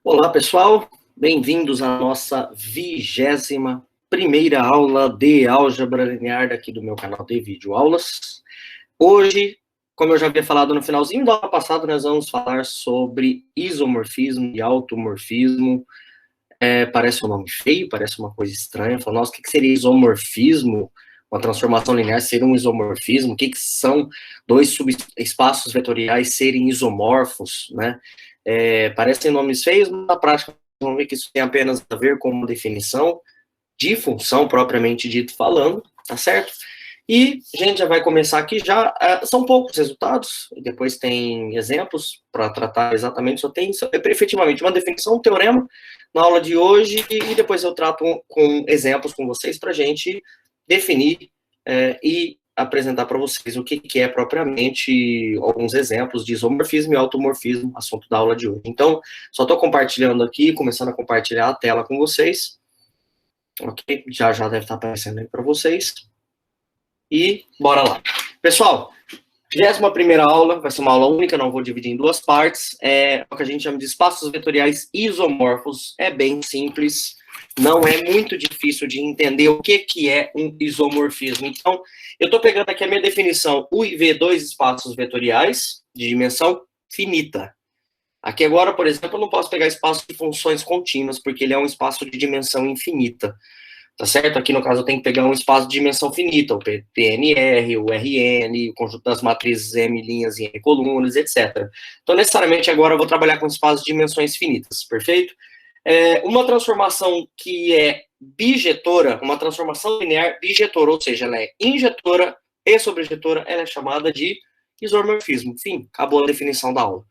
Olá, pessoal. Bem-vindos à nossa 21ª aula de álgebra linear daqui do meu canal de videoaulas. Hoje, como eu já havia falado no finalzinho da aula passada, nós vamos falar sobre isomorfismo e automorfismo. Parece um nome feio, parece uma coisa estranha. Fala, nossa, o que seria isomorfismo? Uma transformação linear seria um isomorfismo? O que são dois subespaços vetoriais serem isomorfos, né? Parecem nomes feios, mas na prática vamos ver que isso tem apenas a ver com uma definição de função propriamente dito falando, tá certo? E a gente já vai começar aqui já, são poucos resultados, depois tem exemplos para tratar exatamente, só tem efetivamente uma definição, um teorema na aula de hoje, e depois eu trato com exemplos com vocês para a gente definir e apresentar para vocês o que é propriamente alguns exemplos de isomorfismo e automorfismo, assunto da aula de hoje. Então, só estou compartilhando aqui, começando a compartilhar a tela com vocês, ok? Já deve estar aparecendo aí para vocês. E bora lá. Pessoal, 21ª aula, vai ser uma aula única, não vou dividir em duas partes. É o que a gente chama de espaços vetoriais isomorfos. É bem simples, não é muito difícil de entender o que é um isomorfismo. Então, eu estou pegando aqui a minha definição, U e V, dois espaços vetoriais de dimensão finita. Aqui agora, por exemplo, eu não posso pegar espaço de funções contínuas, porque ele é um espaço de dimensão infinita. Tá certo? Aqui, no caso, eu tenho que pegar um espaço de dimensão finita, o PNR, o RN, o conjunto das matrizes M' e N colunas, etc. Então, necessariamente, agora eu vou trabalhar com espaços de dimensões finitas, perfeito? Uma transformação que é bijetora, uma transformação linear bijetora, ou seja, ela é injetora e sobrejetora, ela é chamada de isomorfismo. Fim, acabou a definição da aula.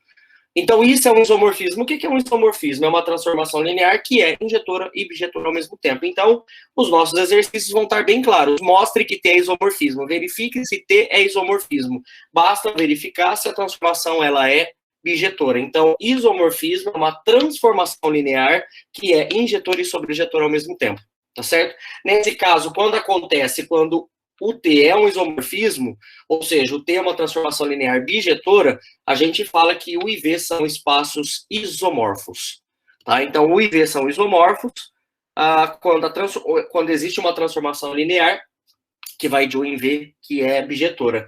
Então, isso é um isomorfismo. O que é um isomorfismo? É uma transformação linear que é injetora e bijetora ao mesmo tempo. Então, os nossos exercícios vão estar bem claros. Mostre que T é isomorfismo. Verifique se T é isomorfismo. Basta verificar se a transformação ela é bijetora. Então, isomorfismo é uma transformação linear que é injetora e sobrejetora ao mesmo tempo. Tá certo? Nesse caso, quando o T é um isomorfismo, ou seja, o T é uma transformação linear bijetora, a gente fala que U e V são espaços isomorfos. Tá? Então, U e V são isomorfos quando existe uma transformação linear que vai de U em V, que é bijetora.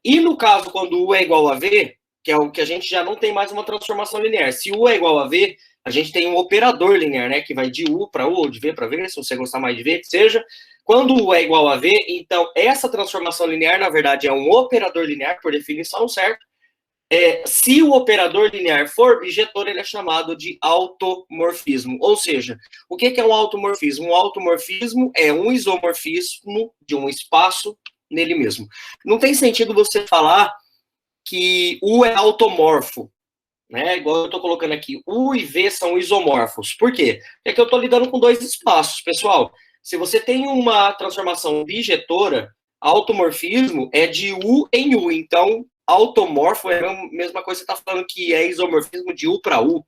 E no caso, quando U é igual a V, que é o que a gente já não tem mais uma transformação linear. Se U é igual a V, a gente tem um operador linear, né? Que vai de U para U, ou de V para V, se você gostar mais de V, que seja. Quando U é igual a V, então essa transformação linear, na verdade, é um operador linear, por definição, certo? Se o operador linear for bijetor, ele é chamado de automorfismo. Ou seja, o que é um automorfismo? Um automorfismo é um isomorfismo de um espaço nele mesmo. Não tem sentido você falar que U é automorfo, né? Igual eu estou colocando aqui, U e V são isomorfos. Por quê? É que eu estou lidando com dois espaços, pessoal. Se você tem uma transformação bijetora, automorfismo é de U em U. Então, automorfo é a mesma coisa que você está falando que é isomorfismo de U para U,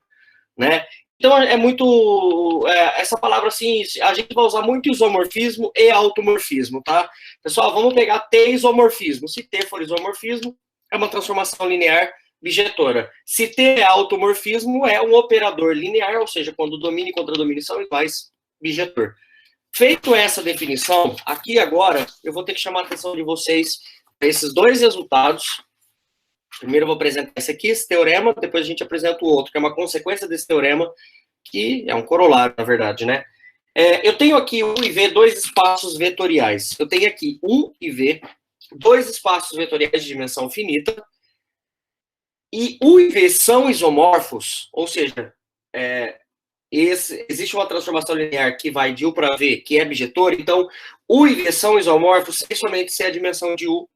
né? Então, é muito... essa palavra, assim, a gente vai usar muito isomorfismo e automorfismo, tá? Pessoal, vamos pegar T isomorfismo. Se T for isomorfismo, é uma transformação linear bijetora. Se T é automorfismo, é um operador linear, ou seja, quando domínio e contradomínio são iguais, bijetor. Feito essa definição, aqui agora, eu vou ter que chamar a atenção de vocês para esses dois resultados. Primeiro eu vou apresentar esse aqui, esse teorema, depois a gente apresenta o outro, que é uma consequência desse teorema, que é um corolário, na verdade, né? Eu tenho aqui U e V, dois espaços vetoriais. Eu tenho aqui U e V, dois espaços vetoriais de dimensão finita, e U e V são isomorfos, ou seja, existe uma transformação linear que vai de U para V, que é bijetor, então U e V são isomorfos, somente se a dimensão de U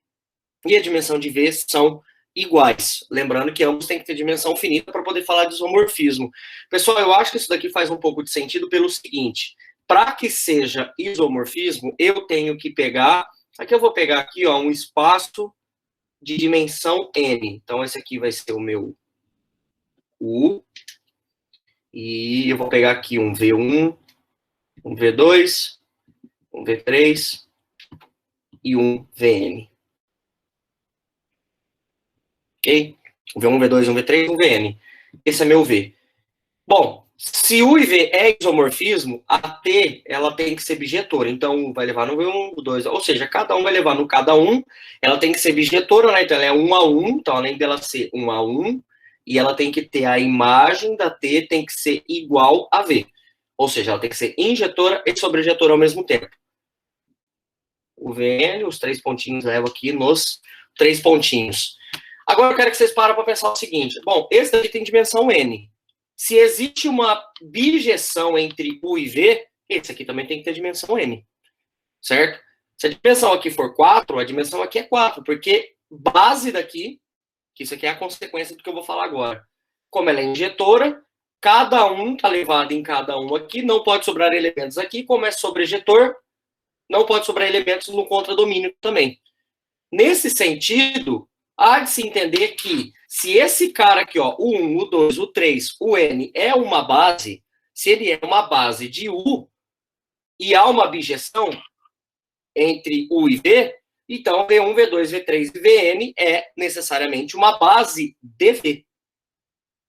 e a dimensão de V são iguais. Lembrando que ambos têm que ter dimensão finita para poder falar de isomorfismo. Pessoal, eu acho que isso daqui faz um pouco de sentido pelo seguinte, para que seja isomorfismo, eu tenho que pegar, aqui eu vou pegar aqui, ó, um espaço de dimensão n. Então, esse aqui vai ser o meu U, e eu vou pegar aqui um V1, um V2, um V3 e um Vn. Ok? Um V1, V2, um V3, um Vn. Esse é meu V. Bom, se U e V é isomorfismo, a T ela tem que ser bijetora. Então, um vai levar no V1, o 2, ou seja, cada um vai levar no cada um. Ela tem que ser bijetora, né? Então, ela é 1 a 1. Então, além dela ser 1 a 1, e ela tem que ter a imagem da T tem que ser igual a V. Ou seja, ela tem que ser injetora e sobreinjetora ao mesmo tempo. O VN, os 3 pontinhos, levo aqui nos 3 pontinhos. Agora eu quero que vocês parem para pensar o seguinte. Bom, esse daqui tem dimensão N. Se existe uma bijeção entre U e V, esse aqui também tem que ter dimensão N. Certo? Se a dimensão aqui for 4, a dimensão aqui é 4, porque base daqui, que isso aqui é a consequência do que eu vou falar agora. Como ela é injetora, cada um está levado em cada um aqui, não pode sobrar elementos aqui, como é sobrejetor, não pode sobrar elementos no contradomínio também. Nesse sentido, há de se entender que se esse cara aqui, ó, o 1, o 2, o 3, o N é uma base, se ele é uma base de U e há uma bijeção entre U e V, então V1, V2, V3 e Vn é necessariamente uma base de V.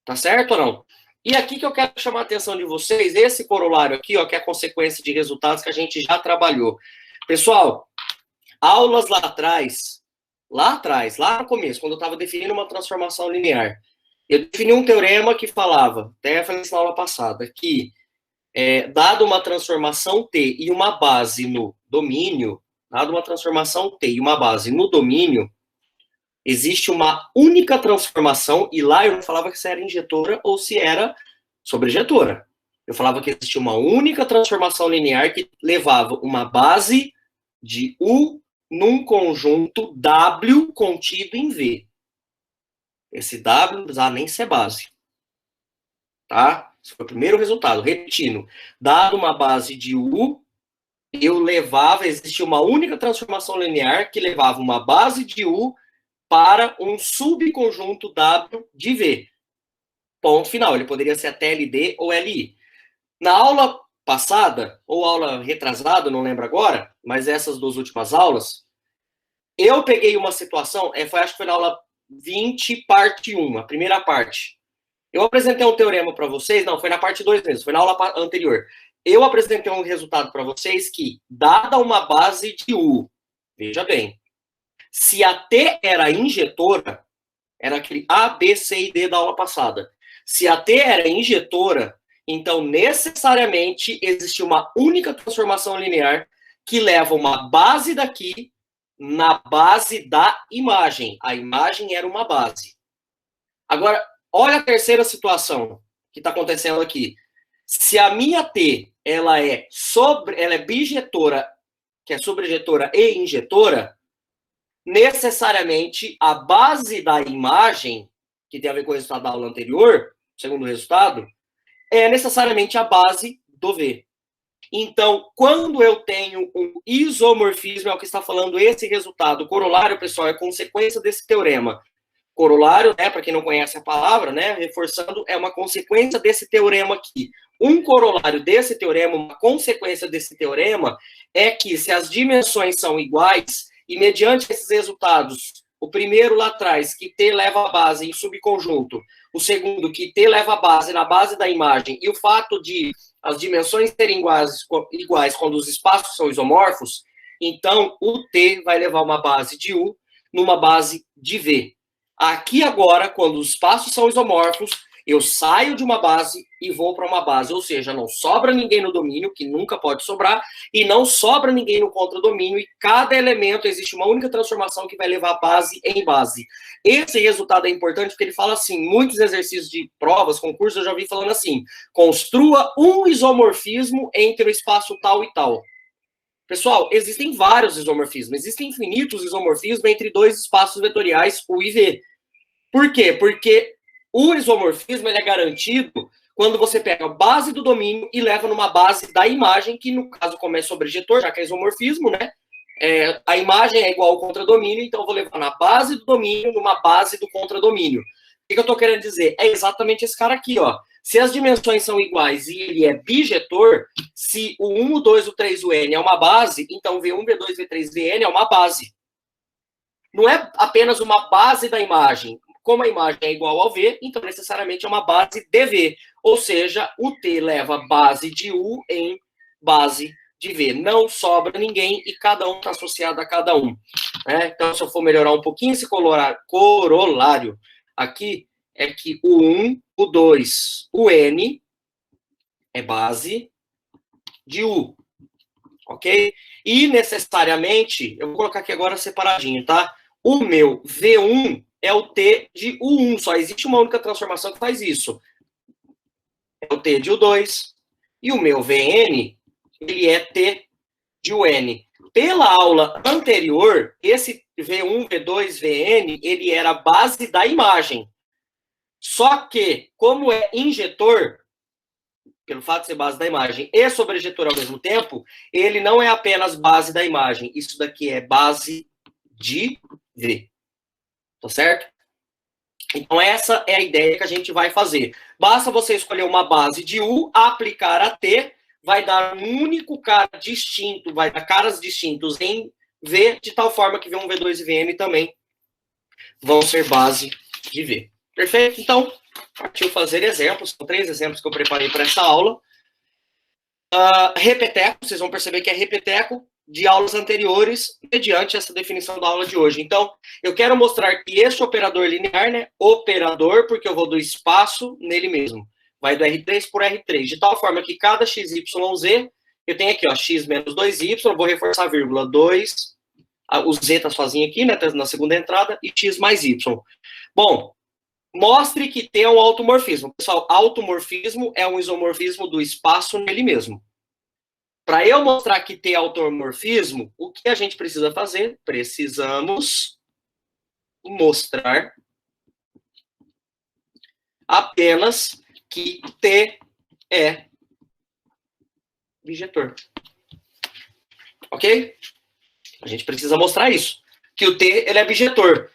Tá certo ou não? E aqui que eu quero chamar a atenção de vocês, esse corolário aqui, ó, que é a consequência de resultados que a gente já trabalhou. Pessoal, aulas lá atrás, lá no começo, quando eu estava definindo uma transformação linear, eu defini um teorema que falava, até falei isso na aula passada, que dado uma transformação T e uma base no domínio, dado uma transformação T e uma base no domínio, existe uma única transformação, e lá eu não falava que se era injetora ou se era sobreinjetora. Eu falava que existia uma única transformação linear que levava uma base de U num conjunto W contido em V. Esse W não precisa nem ser base. Tá? Esse foi o primeiro resultado. Repetindo, dado uma base de U, existia uma única transformação linear que levava uma base de U para um subconjunto W de V. Ponto final. Ele poderia ser até LD ou LI. Na aula passada, ou aula retrasada, não lembro agora, mas essas duas últimas aulas, eu peguei uma situação, acho que foi na aula 20, parte 1, a primeira parte. Eu apresentei um teorema para vocês, não, foi na parte 2 mesmo, foi na aula anterior. Eu apresentei um resultado para vocês que, dada uma base de U, veja bem, se a T era injetora, era aquele A, B, C e D da aula passada. Se a T era injetora, então necessariamente existe uma única transformação linear que leva uma base daqui na base da imagem. A imagem era uma base. Agora, olha a terceira situação que está acontecendo aqui. Se a minha T ela é bijetora, que é sobrejetora e injetora, necessariamente a base da imagem, que tem a ver com o resultado da aula anterior, segundo o resultado, é necessariamente a base do V. Então, quando eu tenho um isomorfismo, é o que está falando esse resultado. O corolário, pessoal, é consequência desse teorema. Corolário, né, para quem não conhece a palavra, né, reforçando, é uma consequência desse teorema aqui. Um corolário desse teorema, uma consequência desse teorema, é que se as dimensões são iguais, e mediante esses resultados, o primeiro lá atrás, que T leva a base em subconjunto, o segundo, que T leva a base na base da imagem, e o fato de as dimensões serem iguais quando os espaços são isomorfos, então o T vai levar uma base de U numa base de V. Aqui agora, quando os espaços são isomorfos, eu saio de uma base e vou para uma base, ou seja, não sobra ninguém no domínio, que nunca pode sobrar, e não sobra ninguém no contradomínio, e cada elemento existe uma única transformação que vai levar base em base. Esse resultado é importante porque ele fala assim, muitos exercícios de provas, concursos, eu já vi falando assim, construa um isomorfismo entre o espaço tal e tal. Pessoal, existem vários isomorfismos, existem infinitos isomorfismos entre dois espaços vetoriais, U e V. Por quê? Porque o isomorfismo ele é garantido quando você pega a base do domínio e leva numa base da imagem, que no caso, como é sobrejetor, já que é isomorfismo, né? A imagem é igual ao contradomínio, então eu vou levar na base do domínio numa base do contradomínio. O que eu estou querendo dizer? É exatamente esse cara aqui, ó. Se as dimensões são iguais e ele é bijetor, se o 1, o 2, o 3, o N é uma base, então V1, V2, V3, Vn é uma base. Não é apenas uma base da imagem. como a imagem é igual ao V, então necessariamente é uma base de V. Ou seja, o T leva base de U em base de V. Não sobra ninguém e cada um está associado a cada um. Né? Então, se eu for melhorar um pouquinho esse corolário aqui, é que o 1, o 2, o N é base de U. Ok? E necessariamente, eu vou colocar aqui agora separadinho, tá? O meu V1 é o T de U1. Só existe uma única transformação que faz isso. É o T de U2. E o meu VN, ele é T de UN. Pela aula anterior, esse V1, V2, VN, ele era a base da imagem. Só que, como é injetor, pelo fato de ser base da imagem e sobrejetor ao mesmo tempo, ele não é apenas base da imagem. Isso daqui é base de V. Tá certo? Então, essa é a ideia que a gente vai fazer. Basta você escolher uma base de U, aplicar a T, vai dar um único cara distinto, vai dar caras distintos em V, de tal forma que V1, V2 e VN também vão ser base de V. Perfeito? Então, partiu fazer exemplos. São 3 exemplos que eu preparei para essa aula. Repeteco, vocês vão perceber que é repeteco de aulas anteriores, mediante essa definição da aula de hoje. Então, eu quero mostrar que este operador linear, né, operador, porque eu vou do espaço nele mesmo, vai do R3 por R3, de tal forma que cada XYZ, eu tenho aqui, ó, x menos 2y, vou reforçar a vírgula, 2, o z está sozinho aqui, né, tá na segunda entrada, e x mais y. Bom, mostre que T é um automorfismo. Pessoal, automorfismo é um isomorfismo do espaço nele mesmo. Para eu mostrar que T é automorfismo, o que a gente precisa fazer? Precisamos mostrar apenas que T é bijetor. Ok? A gente precisa mostrar isso. Que o T ele é bijetor.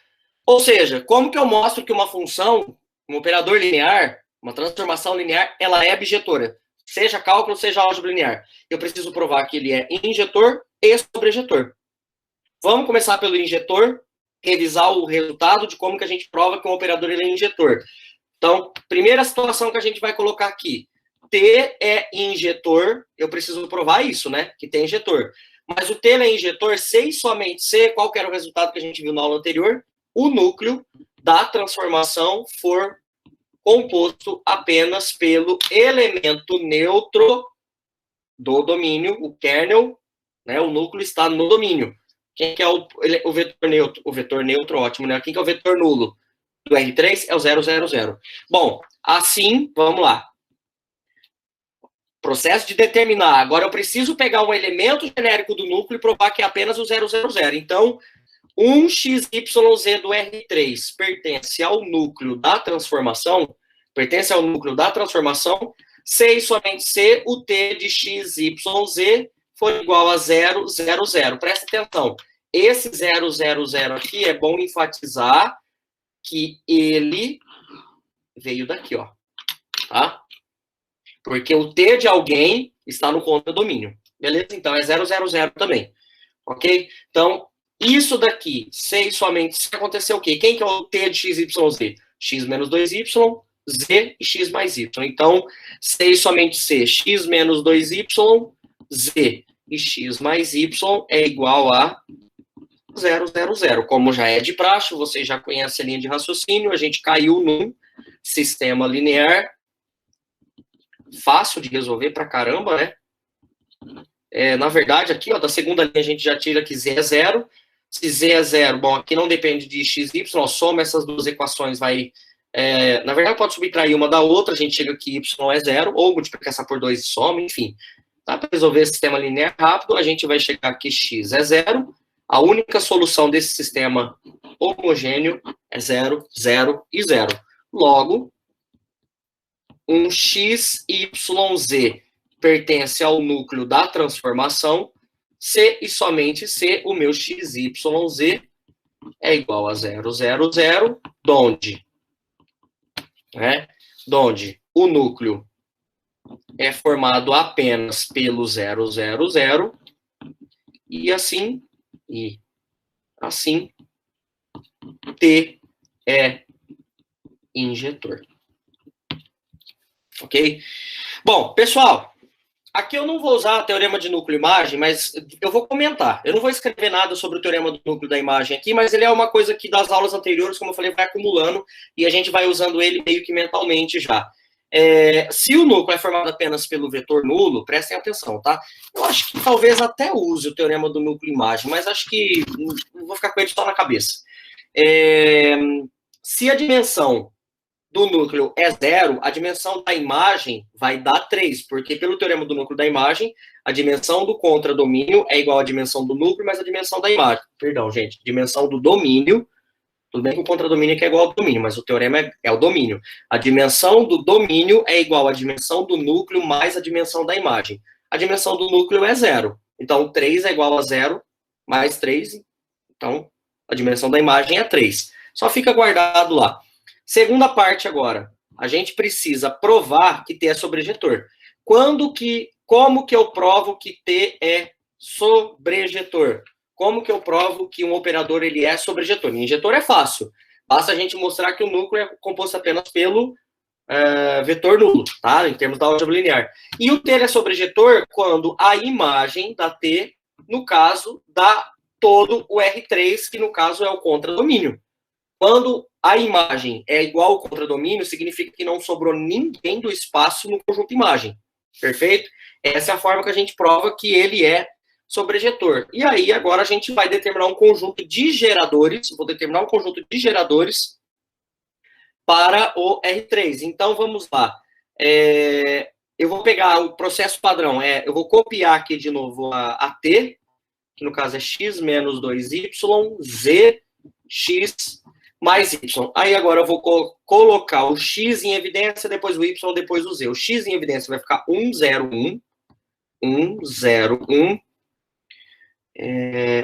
Ou seja, como que eu mostro que uma função, um operador linear, uma transformação linear, ela é bijetora? Seja cálculo, seja álgebra linear. Eu preciso provar que ele é injetor e sobrejetor. Vamos começar pelo injetor, revisar o resultado de como que a gente prova que um operador ele é injetor. Então, primeira situação que a gente vai colocar aqui. T é injetor, eu preciso provar isso, né? Que T é injetor. Mas o T é injetor se e somente se, qual que era o resultado que a gente viu na aula anterior? O núcleo da transformação for composto apenas pelo elemento neutro do domínio, o kernel, né? O núcleo está no domínio. Quem que é o vetor neutro? O vetor neutro, ótimo, né? Quem que é o vetor nulo? Do R3 é o 0, 0, 0. Bom, assim, vamos lá. Processo de determinar. Agora eu preciso pegar um elemento genérico do núcleo e provar que é apenas o 0, 0, 0. Então, um XYZ do R3 pertence ao núcleo da transformação, se e somente se o T de XYZ for igual a 0, 0, 0. Presta atenção. Esse 0, 0, 0 aqui é bom enfatizar que ele veio daqui, ó. Tá? Porque o T de alguém está no contradomínio. Beleza? Então, é 0, 0, 0 também. Ok? Então, isso daqui, se e somente se acontecer o quê? Quem que é o T de XYZ? X menos 2y, Z e X mais Y. Então, se e somente se, X menos 2y, Z e X mais Y é igual a 0, 0, 0. Como já é de praxe, você já conhece a linha de raciocínio, a gente caiu num sistema linear fácil de resolver pra caramba, né? Na verdade, aqui, ó, da segunda linha a gente já tira que Z é 0. Se Z é 0, bom, aqui não depende de x, y, ó, soma essas duas equações, vai... na verdade, pode subtrair uma da outra, a gente chega que y é 0, ou multiplicar essa por 2 e soma, enfim. Tá? Para resolver esse sistema linear rápido, a gente vai chegar que x é 0. A única solução desse sistema homogêneo é 0, 0 e 0. Logo, um XYZ pertence ao núcleo da transformação, se e somente se o meu XYZ é igual a 0, 0, 0, donde o núcleo é formado apenas pelo 0, 0, 0, e assim, T é injetor. Ok? Bom, pessoal, aqui eu não vou usar o teorema de núcleo-imagem, mas eu vou comentar. Eu não vou escrever nada sobre o teorema do núcleo da imagem aqui, mas ele é uma coisa que das aulas anteriores, como eu falei, vai acumulando e a gente vai usando ele meio que mentalmente já. Se o núcleo é formado apenas pelo vetor nulo, prestem atenção, tá? Eu acho que talvez até use o teorema do núcleo-imagem, mas acho que vou ficar com ele só na cabeça. Se a dimensão do núcleo é 0, a dimensão da imagem vai dar 3, porque pelo teorema do núcleo da imagem, a dimensão do contradomínio é igual à dimensão do núcleo, mais a dimensão da imagem. Perdão, gente, dimensão do domínio, tudo bem que o contradomínio aqui é igual ao domínio, mas o teorema é o domínio. A dimensão do domínio é igual à dimensão do núcleo mais a dimensão da imagem. A dimensão do núcleo é 0, então 3 é igual a 0, mais 3, então a dimensão da imagem é 3. Só fica guardado lá. Segunda parte agora, a gente precisa provar que T é sobrejetor. Como que eu provo que T é sobrejetor? Como que eu provo que um operador ele é sobrejetor? Injetor é fácil, basta a gente mostrar que o núcleo é composto apenas pelo vetor nulo, tá? Em termos da álgebra linear. E o T é sobrejetor quando a imagem da T, no caso, dá todo o R3, que no caso é o contradomínio. Quando a imagem é igual ao contradomínio, significa que não sobrou ninguém do espaço no conjunto imagem. Perfeito? Essa é a forma que a gente prova que ele é sobrejetor. E aí, agora a gente vai determinar um conjunto de geradores, vou determinar um conjunto de geradores para o R3. Então, vamos lá. Eu vou pegar o processo padrão, eu vou copiar aqui de novo a T, que no caso é x menos 2y, z, x mais y. Aí agora eu vou colocar o x em evidência, depois o y, depois o z. O x em evidência vai ficar 1, 0, 1. 1, 0, 1.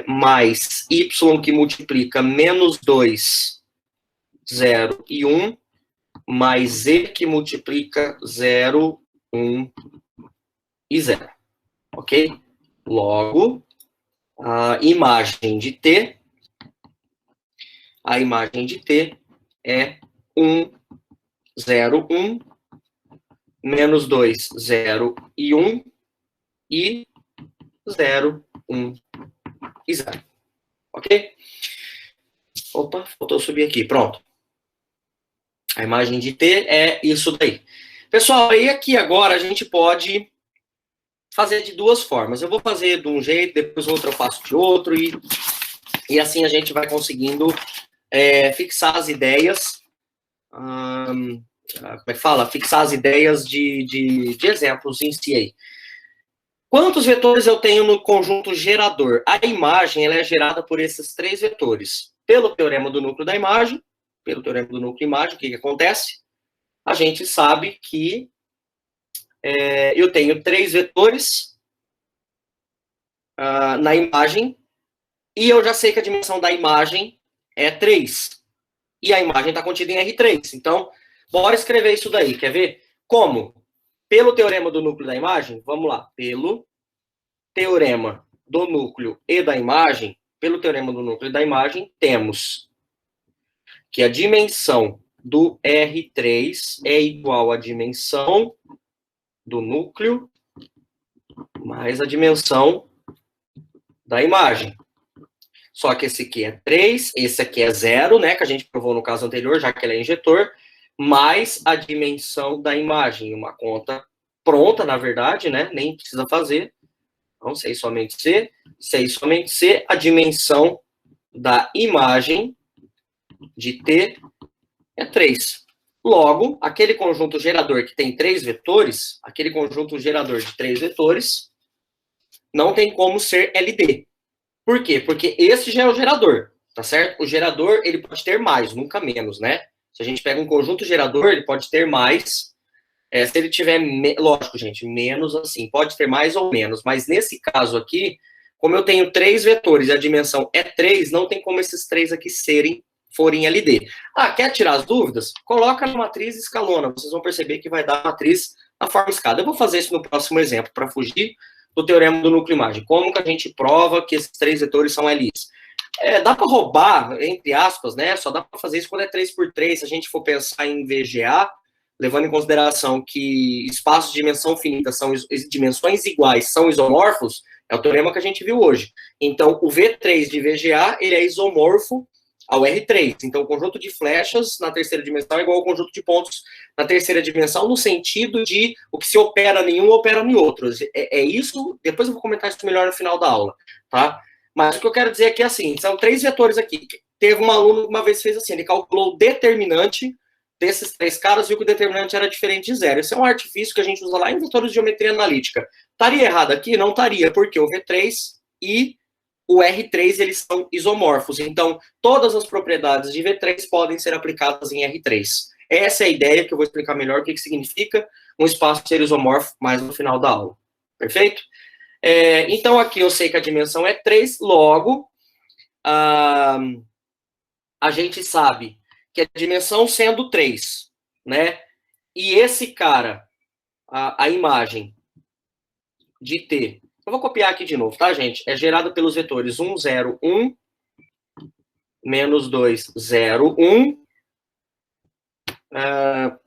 Mais y que multiplica menos 2, 0 e 1. Mais z que multiplica 0, 1 e 0. Ok? Logo, a imagem de T é 1, 0, 1, menos 2, 0 e 1, e 0, 1 e 0. Ok? Opa, faltou subir aqui. Pronto. A imagem de T é isso daí. Pessoal, aí aqui agora a gente pode fazer de duas formas. Eu vou fazer de um jeito, depois o outro eu faço de outro, e assim a gente vai conseguindo fixar as ideias, como é que fala? Fixar as ideias de exemplos em si aí. Quantos vetores eu tenho no conjunto gerador? A imagem ela é gerada por esses 3 vetores. Pelo teorema do núcleo da imagem, o que acontece? A gente sabe que eu tenho 3 vetores na imagem, e eu já sei que a dimensão da imagem é 3. E a imagem está contida em R3. Então, bora escrever isso daí. Quer ver? Como? Pelo teorema do núcleo da imagem, vamos lá. Pelo teorema do núcleo e da imagem, temos que a dimensão do R3 é igual à dimensão do núcleo mais a dimensão da imagem. Só que esse aqui é 3, esse aqui é 0, né, que a gente provou no caso anterior, já que ele é injetor, mais a dimensão da imagem. Uma conta pronta, na verdade, né, nem precisa fazer. Então, 6 somente C, 6 somente C, a dimensão da imagem de T é 3. Logo, aquele conjunto gerador que tem 3 vetores, não tem como ser LD. Por quê? Porque esse já é o gerador, tá certo? O gerador, ele pode ter mais, nunca menos, né? Se a gente pega um conjunto gerador, ele pode ter mais. Se ele tiver, lógico, gente, menos assim, pode ter mais ou menos. Mas nesse caso aqui, como eu tenho 3 vetores e a dimensão é 3, não tem como esses 3 aqui forem LD. Quer tirar as dúvidas? Coloca na matriz escalona. Vocês vão perceber que vai dar a matriz na forma escada. Eu vou fazer isso no próximo exemplo, para fugir do teorema do núcleo imagem. Como que a gente prova que esses 3 vetores são LIs? Dá para roubar, entre aspas, né? Só dá para fazer isso quando é 3x3. Se a gente for pensar em VGA, levando em consideração que espaços de dimensão finita são dimensões iguais, são isomorfos, é o teorema que a gente viu hoje. Então, o V3 de VGA, ele é isomorfo ao R3. Então, o conjunto de flechas na terceira dimensão é igual ao conjunto de pontos na terceira dimensão, no sentido de o que se opera em um, opera em outro. É isso, depois eu vou comentar isso melhor no final da aula, tá? Mas o que eu quero dizer aqui é assim, são 3 vetores aqui. Teve um aluno que uma vez fez assim, ele calculou o determinante desses 3 caras, viu que o determinante era diferente de zero. Esse é um artifício que a gente usa lá em vetores de geometria analítica. Estaria errado aqui? Não estaria, porque o V3 e o R3, eles são isomorfos. Então, todas as propriedades de V3 podem ser aplicadas em R3. Essa é a ideia que eu vou explicar melhor o que significa um espaço ser isomorfo mais no final da aula. Perfeito? Então, aqui eu sei que a dimensão é 3, logo, a gente sabe que a dimensão sendo 3, né? E esse cara, a imagem de T, eu vou copiar aqui de novo, tá, gente? É gerada pelos vetores 1, 0, 1, menos 2, 0, 1,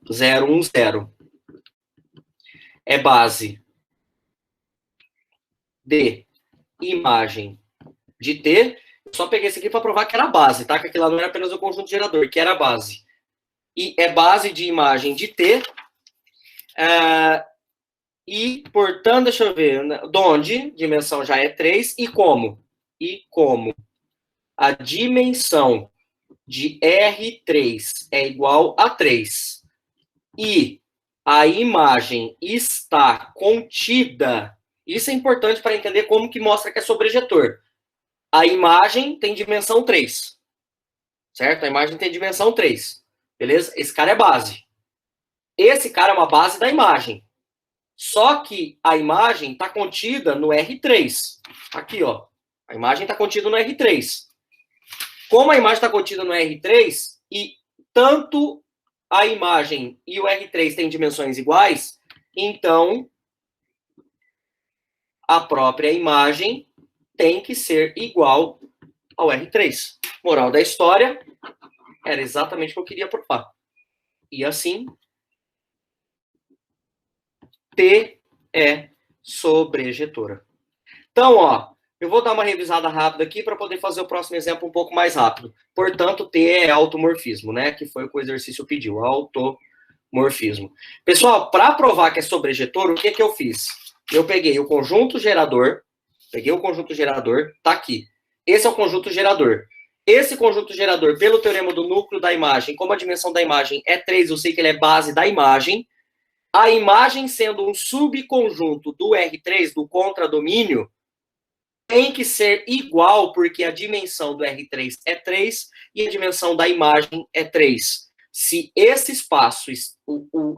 0, 1, 0. É base de imagem de T. Eu só peguei esse aqui para provar que era base, tá? Que aquilo lá não era apenas o conjunto gerador, que era base. E é base de imagem de T. E, portanto, deixa eu ver, de onde? Dimensão já é 3. E como? A dimensão de R3 é igual a 3. E a imagem está contida. Isso é importante para entender como que mostra que é sobrejetor. A imagem tem dimensão 3. Certo? A imagem tem dimensão 3. Beleza? Esse cara é base. Esse cara é uma base da imagem. Só que a imagem está contida no R3. Aqui, ó. A imagem está contida no R3. Como a imagem está contida no R3, e tanto a imagem e o R3 têm dimensões iguais, então a própria imagem tem que ser igual ao R3. Moral da história, era exatamente o que eu queria provar. E assim, T é sobrejetora. Então, ó, eu vou dar uma revisada rápida aqui para poder fazer o próximo exemplo um pouco mais rápido. Portanto, T é automorfismo, né? Que foi o que o exercício pediu, automorfismo. Pessoal, para provar que é sobrejetor, o que que eu fiz? Eu peguei o conjunto gerador, tá aqui. Esse é o conjunto gerador. Esse conjunto gerador, pelo teorema do núcleo da imagem, como a dimensão da imagem é 3, eu sei que ele é base da imagem. A imagem sendo um subconjunto do R3, do contradomínio, tem que ser igual, porque a dimensão do R3 é 3 e a dimensão da imagem é 3. Se esse espaço,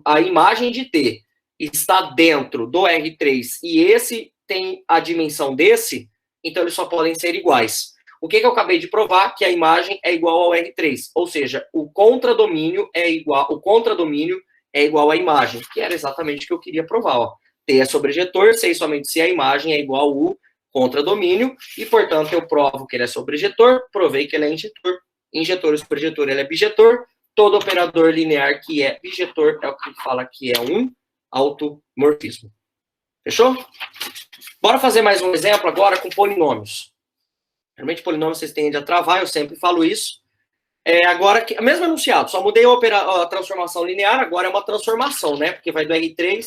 a imagem de T, está dentro do R3 e esse tem a dimensão desse, então eles só podem ser iguais. O que eu acabei de provar? Que a imagem é igual ao R3, ou seja, o contradomínio é igual à imagem, que era exatamente o que eu queria provar. Ó. T é sobrejetor, sei somente se a imagem é igual ao contradomínio, e, portanto, eu provo que ele é sobrejetor, provei que ele é injetor. Injetor e sobrejetor, ele é bijetor. Todo operador linear que é bijetor é o que fala que é um automorfismo. Fechou? Bora fazer mais um exemplo agora com polinômios. Realmente, polinômios vocês tendem a travar, eu sempre falo isso. Agora, mesmo enunciado, só mudei a transformação linear, agora é uma transformação, né? Porque vai do R3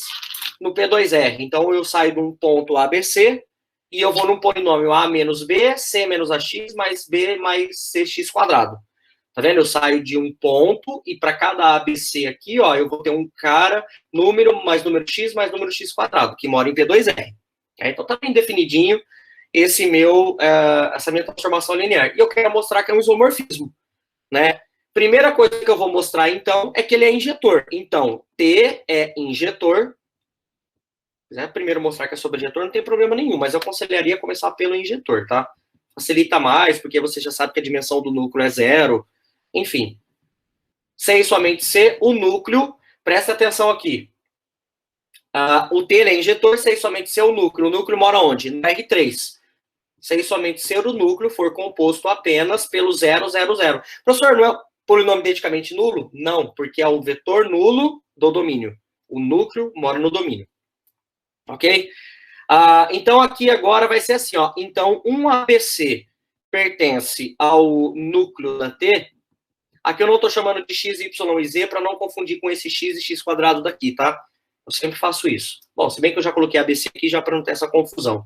no P2R. Então, eu saio de um ponto ABC e eu vou num polinômio A menos B, C menos AX, mais B mais CX quadrado. Tá vendo? Eu saio de um ponto e para cada ABC aqui, ó, eu vou ter um cara, número mais número X mais número X quadrado, que mora em P2R. Então, tá bem definidinho essa minha transformação linear. E eu quero mostrar que é um isomorfismo. Né? Primeira coisa que eu vou mostrar, então, é que ele é injetor. Então, T é injetor. Se quiser primeiro mostrar que é sobrejetor, não tem problema nenhum, mas eu aconselharia começar pelo injetor, tá? Facilita mais, porque você já sabe que a dimensão do núcleo é 0. Enfim. Sem somente ser o núcleo, presta atenção aqui. O T é injetor, sem somente ser o núcleo. O núcleo mora onde? No R3. se e somente se o núcleo for composto apenas pelo 0, 0, 0. Professor, não é polinômio identicamente nulo? Não, porque é o vetor nulo do domínio. O núcleo mora no domínio. Ok? Então, aqui agora vai ser assim, ó. Então, um ABC pertence ao núcleo da T. Aqui eu não estou chamando de x, y e z para não confundir com esse x e x quadrado daqui, tá? Eu sempre faço isso. Bom, se bem que eu já coloquei ABC aqui já para não ter essa confusão.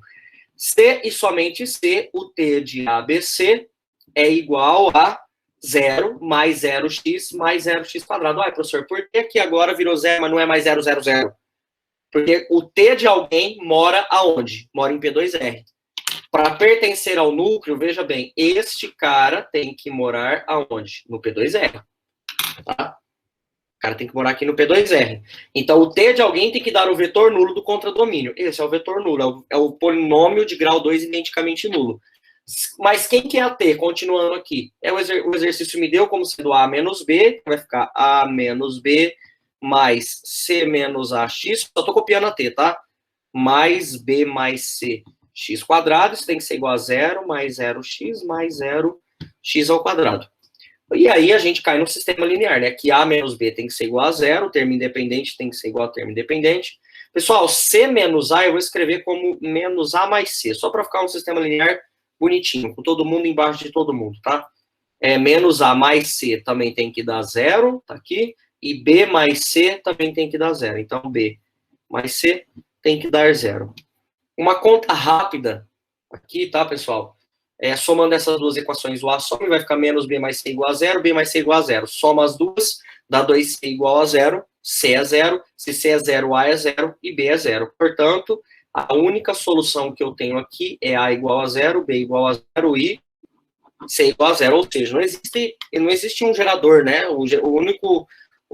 Se e somente se o T de ABC é igual a 0 mais 0x mais 0x quadrado. Ai, professor, por que aqui agora virou 0, mas não é mais 0, 0, 0? Porque o T de alguém mora aonde? Mora em P2R. Para pertencer ao núcleo, veja bem, este cara tem que morar aonde? No P2R. Tá? O cara tem que morar aqui no P2R. Então, o T de alguém tem que dar o vetor nulo do contradomínio. Esse é o vetor nulo, é o polinômio de grau 2 identicamente nulo. Mas quem que é a T? Continuando aqui. O exercício me deu como sendo A menos B, vai ficar A menos B mais C menos AX, só estou copiando a T, tá? Mais B mais C, x quadrado, isso tem que ser igual a 0 mais 0x mais 0x ao quadrado. E aí a gente cai no sistema linear, né? Que A menos B tem que ser igual a 0, o termo independente tem que ser igual a termo independente. Pessoal, C menos A eu vou escrever como menos A mais C, só para ficar um sistema linear bonitinho, com todo mundo embaixo de todo mundo, tá? Menos A mais C também tem que dar 0, tá aqui. E B mais C também tem que dar 0. Então, B mais C tem que dar 0. Uma conta rápida aqui, tá, pessoal? Somando essas duas equações, o A soma vai ficar menos B mais C igual a 0, B mais C igual a 0. Soma as duas, dá 2C igual a 0, C é 0, se C é 0, A é 0 e B é 0. Portanto, a única solução que eu tenho aqui é A igual a 0, B igual a 0 e C igual a 0. Ou seja, não existe um gerador, né?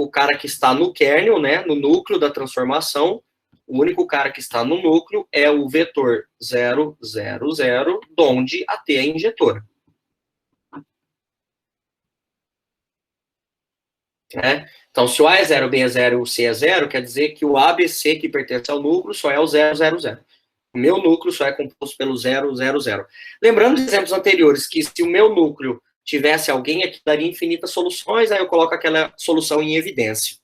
O cara que está no kernel, né, no núcleo da transformação, o único cara que está no núcleo é o vetor 0, 0, 0, onde a T é injetora. Então, se o A é 0, o B é 0 e o C é 0, quer dizer que o ABC que pertence ao núcleo só é o 0, 0, 0. O meu núcleo só é composto pelo 0, 0, 0. Lembrando dos exemplos anteriores, que se o meu núcleo tivesse alguém aqui, daria infinitas soluções, aí eu coloco aquela solução em evidência.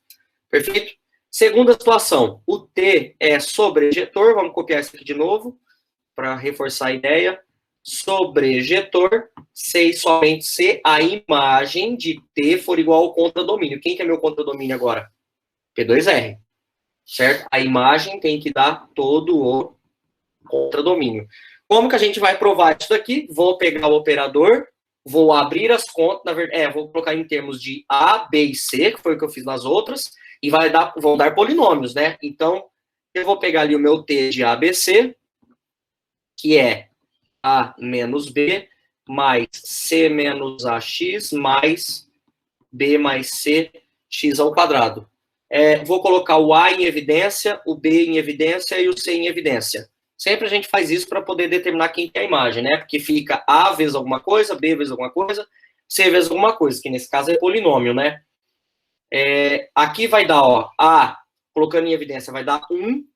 Perfeito? Segunda situação, o T é sobrejetor, vamos copiar isso aqui de novo, para reforçar a ideia. Sobrejetor, se e somente se a imagem de T for igual ao contradomínio. Quem que é meu contradomínio agora? P2R. Certo? A imagem tem que dar todo o contradomínio. Como que a gente vai provar isso daqui? Vou pegar o operador, vou abrir as contas, na verdade, vou colocar em termos de A, B e C, que foi o que eu fiz nas outras, e vão dar polinômios, né? Então, eu vou pegar ali o meu T de ABC, que é A menos B, mais C menos AX, mais B mais C, x ao quadrado. Vou colocar o A em evidência, o B em evidência e o C em evidência. Sempre a gente faz isso para poder determinar quem é a imagem, né? Porque fica A vezes alguma coisa, B vezes alguma coisa, C vezes alguma coisa, que nesse caso é polinômio, né? Aqui vai dar, ó, A, colocando em evidência, vai dar 1,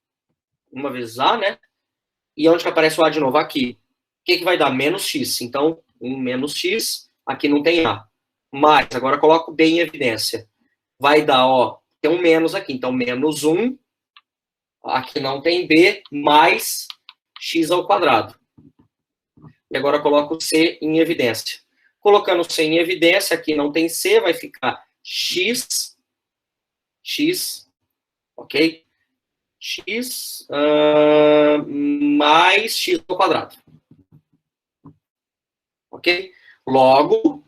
uma vezes A, né? E onde que aparece o A de novo? Aqui. O que vai dar? Menos X. Então, 1 menos X, aqui não tem A. Mais, agora coloco B em evidência. Vai dar, ó, tem um menos aqui. Então, menos 1, aqui não tem B, mais X ao quadrado. E agora coloco C em evidência. Colocando C em evidência, aqui não tem C, vai ficar X, ok? X mais X ao quadrado. Ok? Logo,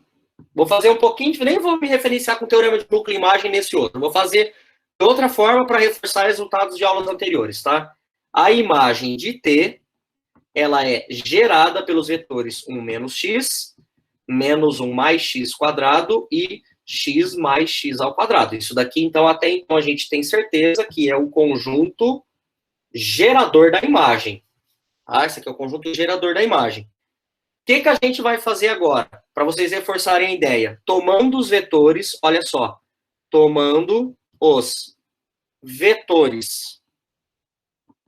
vou fazer um pouquinho, nem vou me referenciar com o teorema de núcleo e imagem nesse outro. Vou fazer de outra forma para reforçar resultados de aulas anteriores, tá? A imagem de T, ela é gerada pelos vetores 1 menos x, menos 1 mais x quadrado e x mais x ao quadrado. Isso daqui, então, até então, a gente tem certeza que é o conjunto gerador da imagem. Tá? Esse aqui é o conjunto gerador da imagem. O que a gente vai fazer agora? Para vocês reforçarem a ideia. Tomando os vetores, olha só. Tomando os vetores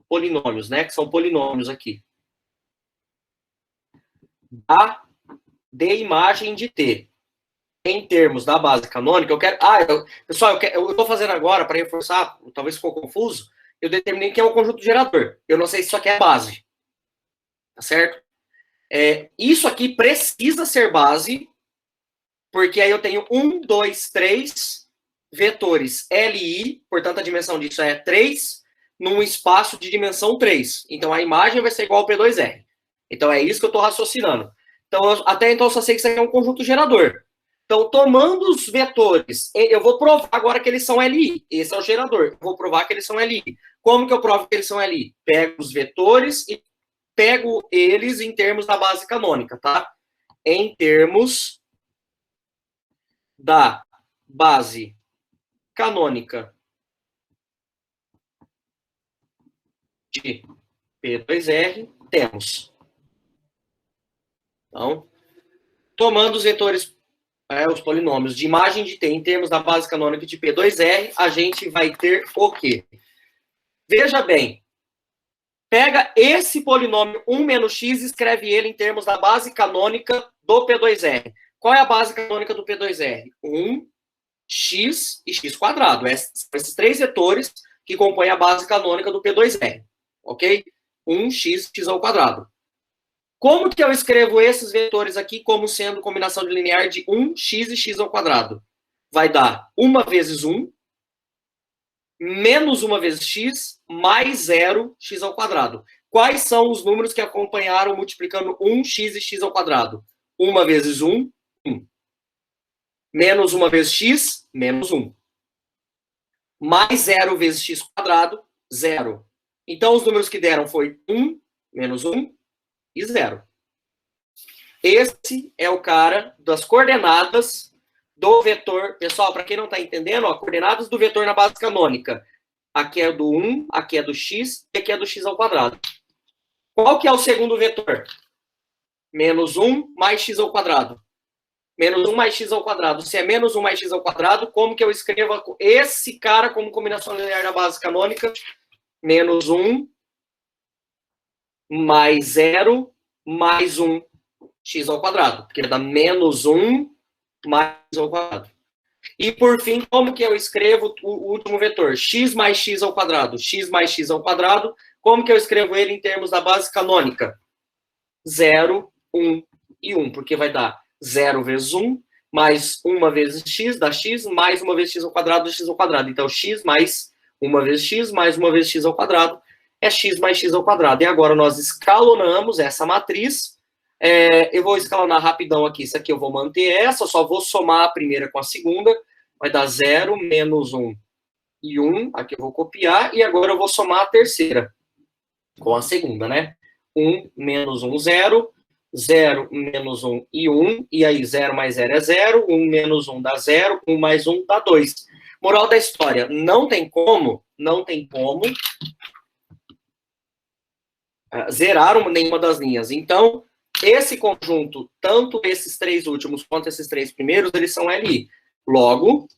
polinômios, né? Que são polinômios aqui. de imagem de T. Em termos da base canônica, eu quero... pessoal, eu estou fazendo agora, para reforçar, talvez ficou confuso, eu determinei que é um conjunto gerador. Eu não sei se isso aqui é base. Tá certo? Isso aqui precisa ser base, porque aí eu tenho 1, 2, 3 vetores LI, portanto a dimensão disso é 3, num espaço de dimensão 3. Então a imagem vai ser igual ao P2R. Então é isso que eu estou raciocinando. Então, até então eu só sei que isso aqui é um conjunto gerador. Então, tomando os vetores, eu vou provar agora que eles são LI. Esse é o gerador. Eu vou provar que eles são LI. Como que eu provo que eles são LI? Pego os vetores e pego eles em termos da base canônica, tá? Em termos da base canônica de P2R, temos. Então, tomando os vetores, os polinômios de imagem de T em termos da base canônica de P2R, a gente vai ter o quê? Veja bem, pega esse polinômio 1 menos x e escreve ele em termos da base canônica do P2R. Qual é a base canônica do P2R? 1, x e x quadrado. Esses três vetores que compõem a base canônica do P2R. Ok? 1x, x ao quadrado. Como que eu escrevo esses vetores aqui como sendo combinação de linear de 1x e x ao quadrado? Vai dar 1 vezes 1, menos 1 vezes x, mais 0, x ao quadrado. Quais são os números que acompanharam multiplicando 1x e x ao quadrado? 1 vezes 1, 1. Menos 1 vezes x, menos 1. Mais 0 vezes x quadrado, 0. Então, os números que deram foi 1, menos 1 e 0. Esse é o cara das coordenadas do vetor. Pessoal, para quem não está entendendo, ó, coordenadas do vetor na base canônica. Aqui é do 1, aqui é do x, e aqui é do x ao quadrado. Qual que é o segundo vetor? Menos 1 mais x ao quadrado. Menos 1 mais x ao quadrado. Se é menos 1 mais x ao quadrado, como que eu escrevo esse cara como combinação linear da base canônica? Menos 1 mais 0 mais 1 x ao quadrado. Porque dá menos 1 mais x ao quadrado. E, por fim, como que eu escrevo o último vetor? X mais x ao quadrado. X mais x ao quadrado. Como que eu escrevo ele em termos da base canônica? 0, 1 e 1. Porque vai dar 0 vezes 1, mais 1 vezes x, dá x, mais 1 vezes x ao quadrado, x ao quadrado. Então, x mais 1 vezes x, mais 1 vezes x ao quadrado, é x mais x ao quadrado. E agora nós escalonamos essa matriz. Eu vou escalonar rapidão aqui. Isso aqui eu vou manter essa, só vou somar a primeira com a segunda. Vai dar 0, menos 1 e 1. Aqui eu vou copiar. E agora eu vou somar a terceira com a segunda, né? 1 menos 1, 0. 0 menos 1 e 1. E aí 0 mais 0 é 0. 1 menos 1 dá 0. 1 mais 1 dá 2. Moral da história, não tem como zerar nenhuma das linhas. Então, esse conjunto, tanto esses três últimos quanto esses três primeiros, eles são LI. Logo,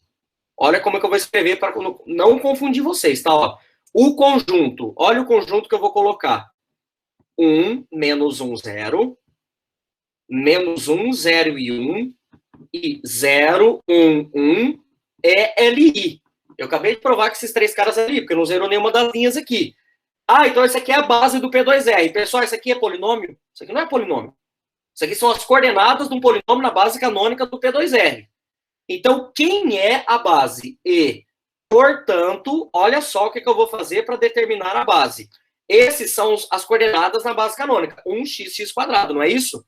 olha como é que eu vou escrever para não confundir vocês, tá? Ó, o conjunto, olha o conjunto que eu vou colocar. 1, menos 1, 0. Menos 1, 0 e 1. E 0, 1, 1 é LI. Eu acabei de provar que esses três caras é LI, porque não zerou nenhuma das linhas aqui. Então essa aqui é a base do P2R. Pessoal, isso aqui é polinômio? Isso aqui não é polinômio. Isso aqui são as coordenadas de um polinômio na base canônica do P2R. Então, quem é a base? E, portanto, olha só o que eu vou fazer para determinar a base. Esses são as coordenadas na base canônica. 1x quadrado, não é isso?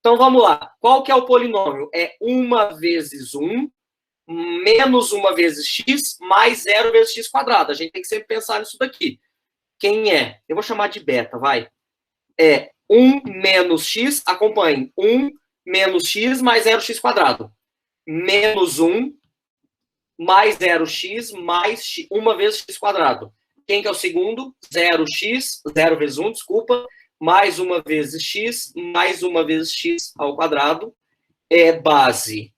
Então, vamos lá. Qual que é o polinômio? É 1 vezes 1, menos 1 vezes x, mais 0 vezes x quadrado. A gente tem que sempre pensar nisso daqui. Quem é? Eu vou chamar de beta, vai. É 1 menos x, acompanhe. 1 menos x mais 0x quadrado. Menos 1 mais 0x mais 1 vezes x quadrado. Quem que é o segundo? 0x, 0 vezes 1, desculpa, mais 1 vezes x, mais 1 vezes x ao quadrado, é base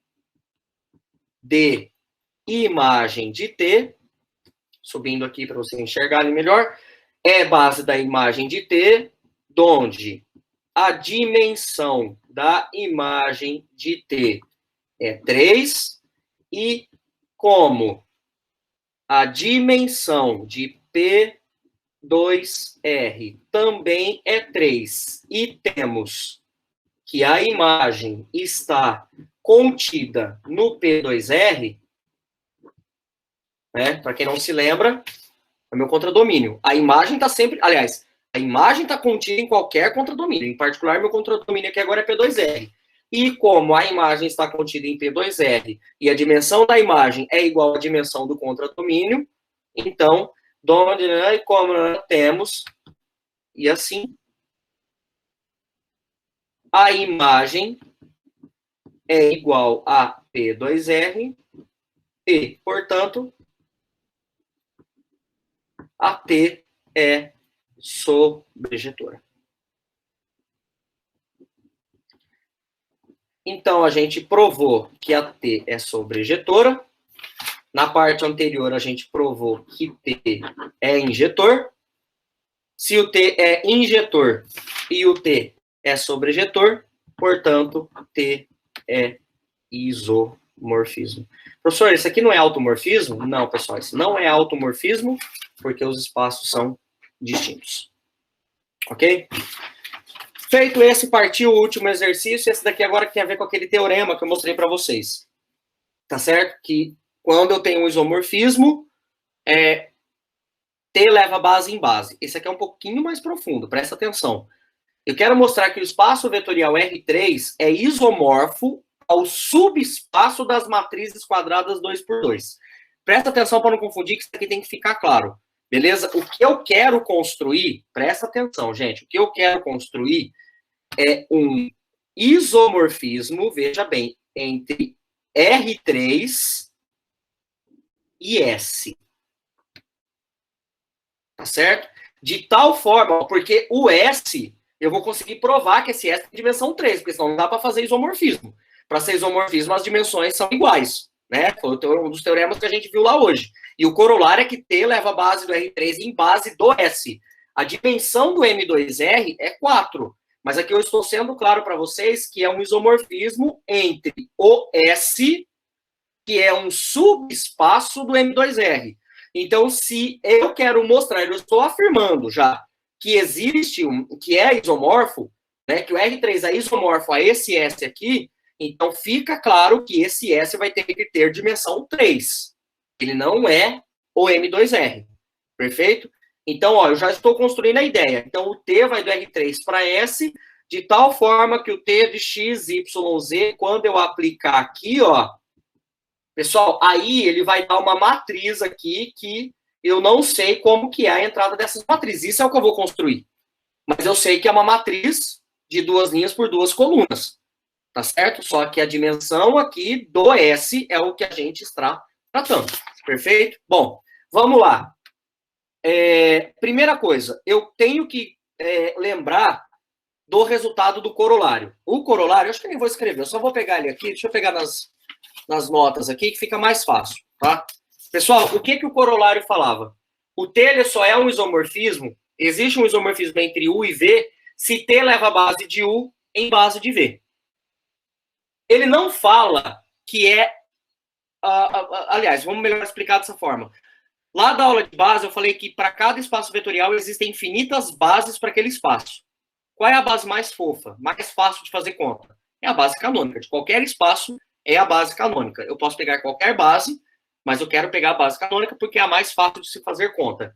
de imagem de T, subindo aqui para vocês enxergarem melhor, é base da imagem de T, onde a dimensão da imagem de T é 3, e como a dimensão de P2R também é 3, e temos que a imagem está contida no P2R, né? Para quem não se lembra, é meu contradomínio. A imagem está sempre... Aliás, a imagem está contida em qualquer contradomínio. Em particular, meu contradomínio aqui agora é P2R. E como a imagem está contida em P2R e a dimensão da imagem é igual à dimensão do contradomínio, então, e como temos, e assim, a imagem é igual a P2R e, portanto, a T é sobrejetora. Então, a gente provou que a T é sobrejetora. Na parte anterior, a gente provou que T é injetor. Se o T é injetor e o T é sobrejetor, portanto, T é isomorfismo. Professor, isso aqui não é automorfismo? Não, pessoal, isso não é automorfismo, porque os espaços são distintos. Ok? Feito esse, partiu o último exercício. Esse daqui agora que tem a ver com aquele teorema que eu mostrei para vocês. Tá certo? Que quando eu tenho um isomorfismo, T leva base em base. Esse aqui é um pouquinho mais profundo, presta atenção. Eu quero mostrar que o espaço vetorial R3 é isomorfo ao subespaço das matrizes quadradas 2x2. Presta atenção para não confundir, que isso aqui tem que ficar claro. Beleza? O que eu quero construir, presta atenção, gente. O que eu quero construir é um isomorfismo, veja bem, entre R3 e S. Tá certo? De tal forma, porque o S, eu vou conseguir provar que esse S tem dimensão 3, porque senão não dá para fazer isomorfismo. Para ser isomorfismo, as dimensões são iguais, né? Foi um dos teoremas que a gente viu lá hoje. E o corolário é que T leva a base do R3 em base do S. A dimensão do M2R é 4. Mas aqui eu estou sendo claro para vocês que é um isomorfismo entre o S, que é um subespaço do M2R. Então, se eu quero mostrar, eu estou afirmando já que existe que é isomorfo, né, que o R3 é isomorfo a esse S aqui, então fica claro que esse S vai ter que ter dimensão 3. Ele não é o M2R. Perfeito? Então, ó, eu já estou construindo a ideia. Então, o T vai do R3 para S, de tal forma que o T de X, Y, Z, quando eu aplicar aqui, ó, pessoal, aí ele vai dar uma matriz aqui que eu não sei como que é a entrada dessas matrizes. Isso é o que eu vou construir. Mas eu sei que é uma matriz de 2 linhas por 2 colunas. Tá certo? Só que a dimensão aqui do S é o que a gente está tratando. Perfeito? Bom, vamos lá. Primeira coisa, eu tenho que lembrar do resultado do corolário. O corolário, eu acho que eu nem vou escrever, eu só vou pegar ele aqui, deixa eu pegar nas notas aqui, que fica mais fácil, tá? Pessoal, o que o corolário falava? O T ele só é um isomorfismo, existe um isomorfismo entre U e V, se T leva a base de U em base de V. Ele não fala que aliás, vamos melhor explicar dessa forma. Lá da aula de base, eu falei que para cada espaço vetorial existem infinitas bases para aquele espaço. Qual é a base mais fofa, mais fácil de fazer conta? É a base canônica. De qualquer espaço é a base canônica. Eu posso pegar qualquer base, mas eu quero pegar a base canônica porque é a mais fácil de se fazer conta.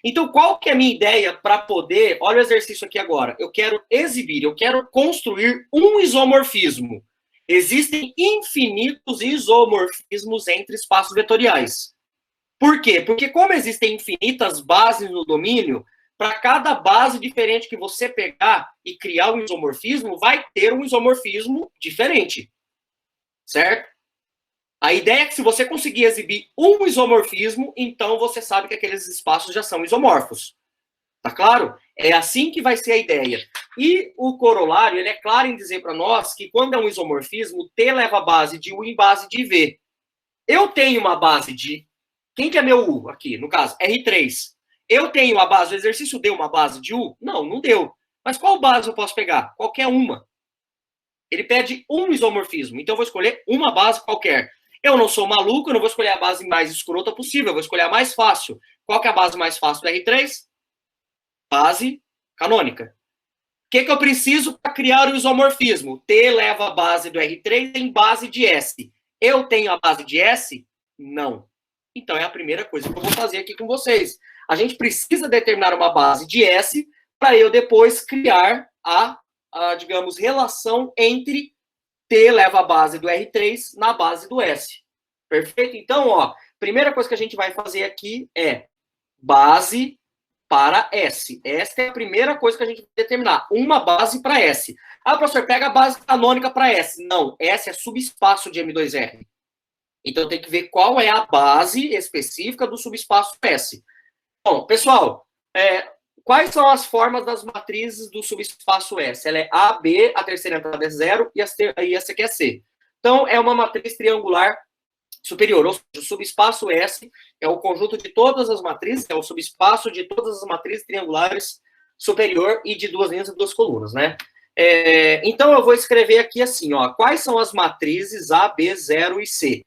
Então, qual que é a minha ideia para poder... Olha o exercício aqui agora. Eu quero exibir, eu quero construir um isomorfismo. Existem infinitos isomorfismos entre espaços vetoriais. Por quê? Porque como existem infinitas bases no domínio, para cada base diferente que você pegar e criar um isomorfismo, vai ter um isomorfismo diferente. Certo? A ideia é que se você conseguir exibir um isomorfismo, então você sabe que aqueles espaços já são isomorfos. Tá claro? É assim que vai ser a ideia. E o corolário, ele é claro em dizer para nós que quando é um isomorfismo, T leva a base de U em base de V. Eu tenho uma base de... Quem que é meu U aqui? No caso, R3. Eu tenho a base do exercício, deu uma base de U? Não, não deu. Mas qual base eu posso pegar? Qualquer uma. Ele pede um isomorfismo, então eu vou escolher uma base qualquer. Eu não sou maluco, eu não vou escolher a base mais escrota possível, eu vou escolher a mais fácil. Qual que é a base mais fácil do R3? Base canônica. O que eu preciso para criar o isomorfismo? T leva a base do R3 em base de S. Eu tenho a base de S? Não. Então é a primeira coisa que eu vou fazer aqui com vocês. A gente precisa determinar uma base de S para eu depois criar digamos, relação entre T leva a base do R3 na base do S. Perfeito? Então, ó, primeira coisa que a gente vai fazer aqui é base para S. Esta é a primeira coisa que a gente vai determinar. Uma base para S. Ah, professor, pega a base canônica para S. Não, S é subespaço de M2R. Então tem que ver qual é a base específica do subespaço S. Bom, pessoal, quais são as formas das matrizes do subespaço S? Ela é A, B, a terceira entrada é 0 e essa aqui é C. Então, é uma matriz triangular superior, ou seja, o subespaço S é o conjunto de todas as matrizes, é o subespaço de todas as matrizes triangulares superior e de duas linhas e duas colunas, né? Então, eu vou escrever aqui assim, ó, quais são as matrizes A, B, 0 e C?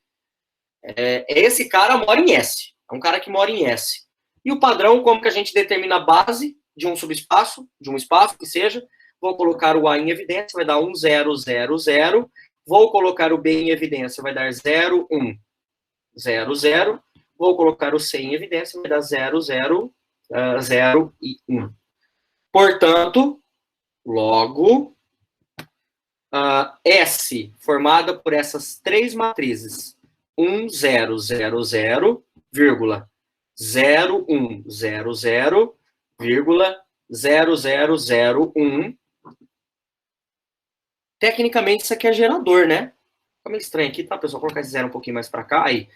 Esse cara mora em S, é um cara que mora em S. E o padrão, como que a gente determina a base de um subespaço, de um espaço que seja, vou colocar o A em evidência, vai dar 1, 0, 0, 0. Vou colocar o B em evidência, vai dar 0, 1, 0, 0. Vou colocar o C em evidência, vai dar 0, 0, 0 e 1. Portanto, logo, S, formada por essas três matrizes, 1, 0, 0, 0, vírgula, 0, 1, 0, 0, vírgula, 0, 0, 0, 1. Tecnicamente, isso aqui é gerador, né? Fica meio estranho aqui, tá, pessoal? Vou colocar esse 0 um pouquinho mais para cá. Aí.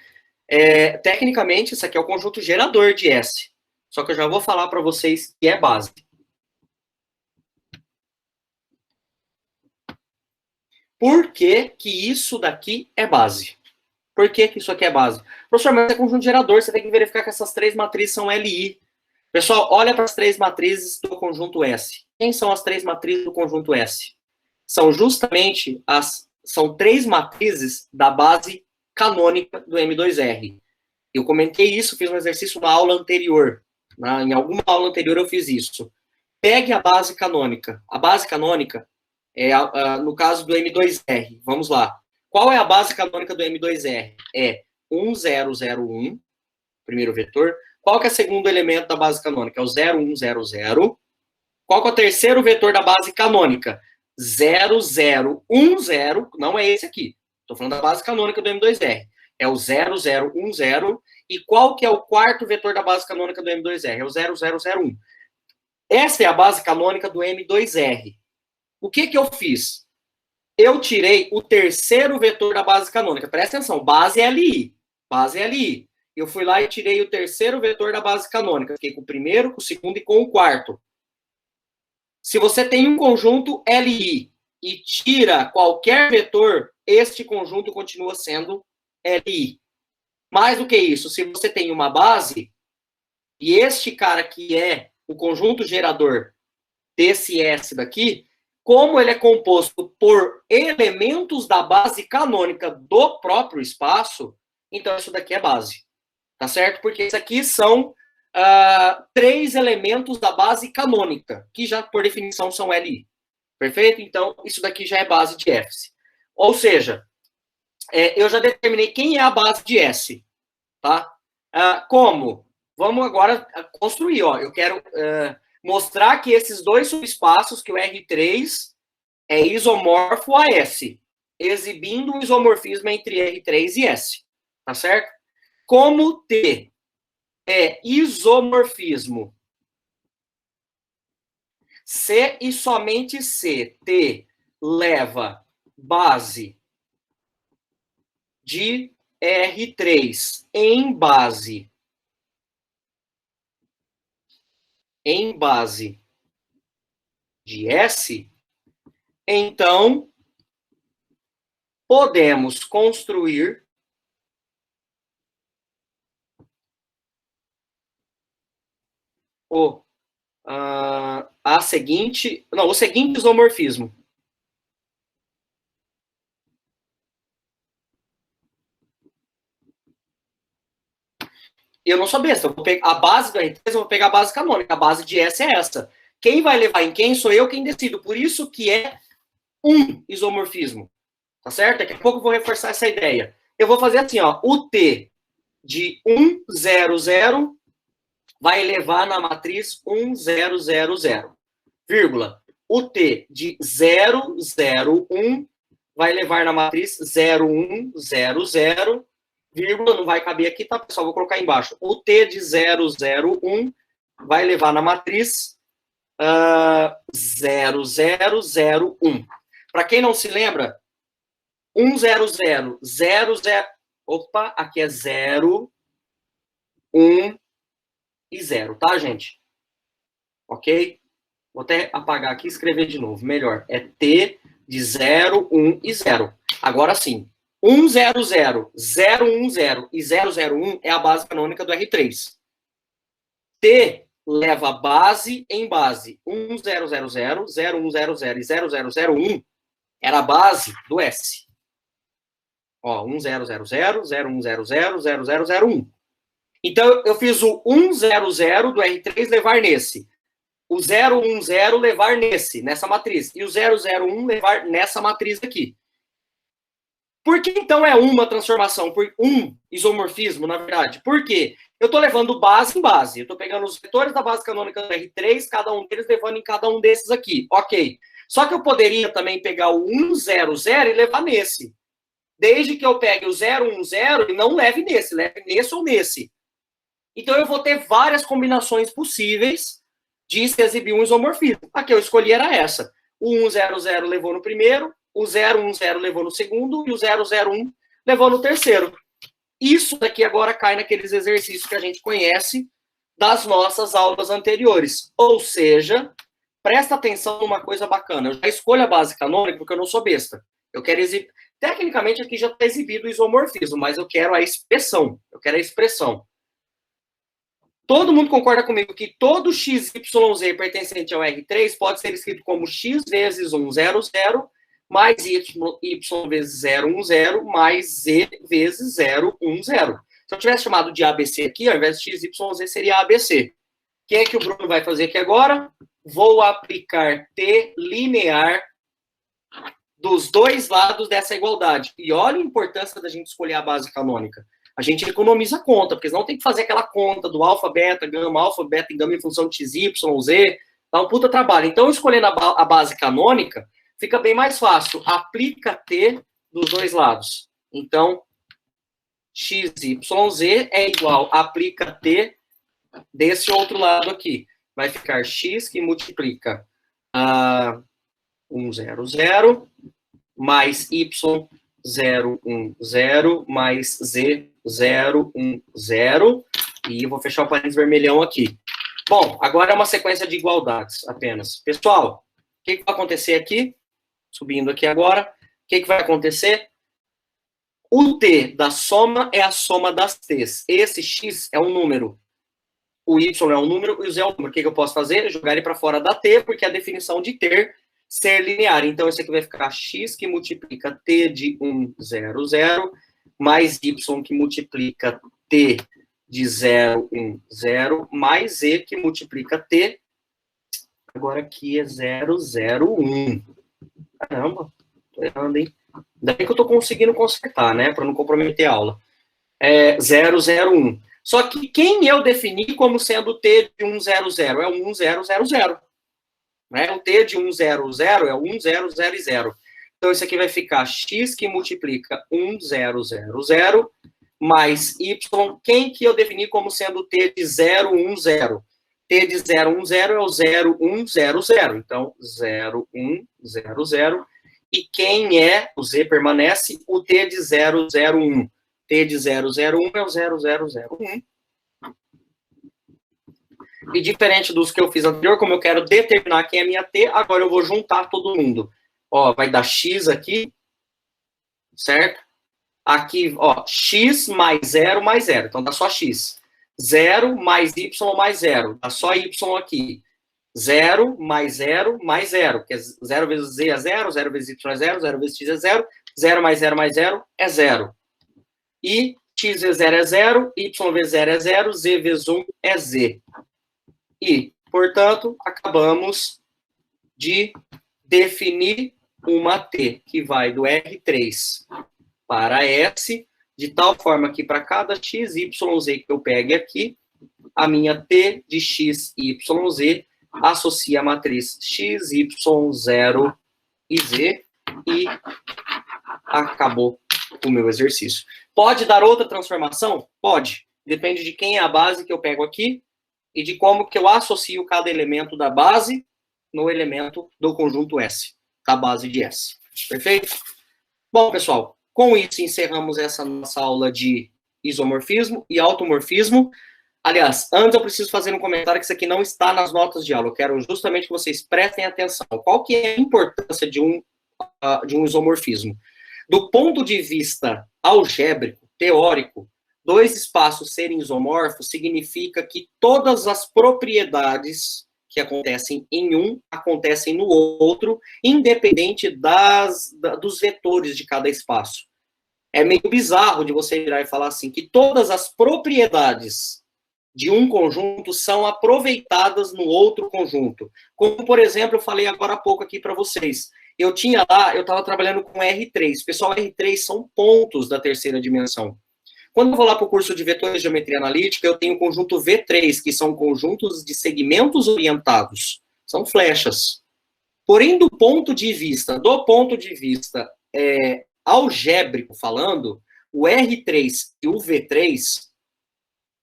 Tecnicamente, isso aqui é o conjunto gerador de S. Só que eu já vou falar para vocês que é base. Por que que isso daqui é base? Por que que isso aqui é base? Professor, mas é conjunto gerador, você tem que verificar que essas três matrizes são LI. Pessoal, olha para as três matrizes do conjunto S. Quem são as três matrizes do conjunto S? São justamente são três matrizes da base canônica do M2R. Eu comentei isso, fiz um exercício na aula anterior. Em alguma aula anterior eu fiz isso. Pegue a base canônica. A base canônica no caso do M2R. Vamos lá. Qual é a base canônica do M2R? É 1001, primeiro vetor. Qual que é o segundo elemento da base canônica? É o 0100. Qual que é o terceiro vetor da base canônica? 0010, não é esse aqui. Estou falando da base canônica do M2R. É o 0010. E qual que é o quarto vetor da base canônica do M2R? É o 0001. Essa é a base canônica do M2R. O que eu fiz? Eu tirei o terceiro vetor da base canônica. Presta atenção, base LI. Base LI. Eu fui lá e tirei o terceiro vetor da base canônica. Fiquei com o primeiro, com o segundo e com o quarto. Se você tem um conjunto LI e tira qualquer vetor, este conjunto continua sendo LI. Mais do que isso, se você tem uma base, e este cara que é o conjunto gerador desse S daqui, como ele é composto por elementos da base canônica do próprio espaço, então isso daqui é base. Tá certo? Porque isso aqui são três elementos da base canônica, que já, por definição, são LI. Perfeito? Então, isso daqui já é base de S. Ou seja, eu já determinei quem é a base de S. Tá? Como? Vamos agora construir. Ó. Eu quero mostrar que esses dois subespaços, que o R3 é isomorfo a S, exibindo um isomorfismo entre R3 e S. Tá certo? Como T é isomorfismo, se e somente se T leva base de R3 em base de S, então podemos construir o seguinte isomorfismo. Eu não sou besta, eu vou pegar a base do R3, eu vou pegar a base canônica, a base de S é essa. Quem vai levar em quem sou eu quem decido, por isso que é um isomorfismo, tá certo? Daqui a pouco eu vou reforçar essa ideia. Eu vou fazer assim, ó, o T de 1, 0, 0 vai levar na matriz 1, 0, 0, 0, vírgula. O T de 0, 0, 1 vai levar na matriz 0, 1, 0, 0, vírgula, não vai caber aqui, tá, pessoal? Vou colocar embaixo. O T de 0, 0, 1 vai levar na matriz 0, 0, 0, 1. Para quem não se lembra, 1, 0, 0, 0, 0... Opa, aqui é 0, 1 e 0, tá, gente? Ok? Vou até apagar aqui e escrever de novo. Melhor. É T de 0, 1 e 0. Agora sim. 1, 0, 0, 0, 1, 0 e 0, 0, 1 é a base canônica do R3. T leva base em base. 1, 0, 0, 0, 0, 1, 0, 0 e 0, 0, 0, 1 era a base do S. Ó, 1, 0, 0, 0, 0, 1, 0, 0, 0, 0, 0, 1. Então, eu fiz o 1, 0, 0 do R3 levar nesse. O 0, 1, 0 levar nessa matriz. E o 0, 0, 1 levar nessa matriz aqui. Por que, então, é uma transformação? Por um isomorfismo, na verdade. Por quê? Eu estou levando base em base. Eu estou pegando os vetores da base canônica do R3, cada um deles levando em cada um desses aqui. Ok. Só que eu poderia também pegar o 1, 0, 0 e levar nesse. Desde que eu pegue o 0, 1, 0 e não leve nesse ou nesse. Então, eu vou ter várias combinações possíveis de se exibir um isomorfismo. A que eu escolhi era essa. O 1, 0, 0 levou no primeiro, o 0, 1, 0 levou no segundo e o 0, 0, 1 levou no terceiro. Isso daqui agora cai naqueles exercícios que a gente conhece das nossas aulas anteriores. Ou seja, presta atenção numa coisa bacana. Eu já escolho a base canônica porque eu não sou besta. Eu quero exibir... Tecnicamente, aqui já está exibido o isomorfismo, mas eu quero a expressão. Eu quero a expressão. Todo mundo concorda comigo que todo XYZ pertencente ao R3 pode ser escrito como X vezes 1, 0, 0, mais Y vezes 0, 1, 0, mais Z vezes 0, 1, 0. Se eu tivesse chamado de ABC aqui, ao invés de XYZ, seria ABC. O que é que o Bruno vai fazer aqui agora? Vou aplicar T linear dos dois lados dessa igualdade. E olha a importância da gente escolher a base canônica. A gente economiza conta, porque senão tem que fazer aquela conta do alfa, beta, e gama em função de x, y, z. Dá um puta trabalho. Então, escolhendo a base canônica, fica bem mais fácil. Aplica T dos dois lados. Então, x, y, z é igual, aplica T desse outro lado aqui. Vai ficar x que multiplica 1, 0, 0, mais y, 0, 1, 0, mais z, 0, 1, 0. E eu vou fechar o parênteses vermelhão aqui. Bom, agora é uma sequência de igualdades apenas. Pessoal, o que vai acontecer aqui? Subindo aqui agora. O que vai acontecer? O t da soma é a soma das t's. Esse x é um número. O y é um número e o z é um número. O que eu posso fazer? Jogar ele para fora da t, porque é a definição de ter ser linear. Então, esse aqui vai ficar x que multiplica t de 1, 0, 0, mais y que multiplica t de 0, 1, 0, mais z que multiplica t. Agora aqui é 0, 0, 1. Caramba, tô errando, hein? Ainda bem que eu tô conseguindo consertar, né? Para não comprometer a aula. É 0, 0, 1. Só que quem eu defini como sendo t de 1, 0, 0 é o 1, 0, 0, 0. Né? O t de 1, 0, 0 é o 1, 0, 0 e 0. Então, isso aqui vai ficar x que multiplica 1, 0, 0, 0, mais y. Quem que eu defini como sendo t de 0, 1, 0? T de 0, 1, 0 é o 0, 1, 0, 0. Então, 0, 1, 0, 0. E quem é, o z permanece, o t de 0, 0, 1. T de 0, 0, 1 é o 0, 0, 0, 1. E diferente dos que eu fiz anterior, como eu quero determinar quem é minha t, agora eu vou juntar todo mundo. Ó, vai dar x aqui, certo? Aqui, ó, x mais 0 mais 0. Então, dá só x. 0 mais y mais 0. Dá só y aqui. 0 mais 0 mais 0, que é 0 vezes z é 0, 0 vezes y é 0, 0 vezes x é 0, 0 mais 0 é 0. E x vezes 0 é 0, y vezes 0 é 0, z vezes 1 é z. E, portanto, acabamos de definir uma t que vai do R3 para S, de tal forma que para cada x, y, z que eu pegue aqui, a minha t de x, y, z associa a matriz x, y, 0 e z, e acabou o meu exercício. Pode dar outra transformação? Pode. Depende de quem é a base que eu pego aqui e de como que eu associo cada elemento da base no elemento do conjunto S, da base de S. Perfeito? Bom, pessoal, com isso encerramos essa nossa aula de isomorfismo e automorfismo. Aliás, antes eu preciso fazer um comentário que isso aqui não está nas notas de aula. Eu quero justamente que vocês prestem atenção. Qual que é a importância de um isomorfismo? Do ponto de vista algébrico, teórico, dois espaços serem isomorfos significa que todas as propriedades que acontecem em um acontecem no outro, independente dos vetores de cada espaço. É meio bizarro de você virar e falar assim, que todas as propriedades de um conjunto são aproveitadas no outro conjunto. Como, por exemplo, eu falei agora há pouco aqui para vocês. Eu estava trabalhando com R3. Pessoal, R3 são pontos da terceira dimensão. Quando eu vou lá para o curso de vetores de geometria analítica, eu tenho o conjunto V3, que são conjuntos de segmentos orientados. São flechas. Porém, do ponto de vista algébrico falando, o R3 e o V3,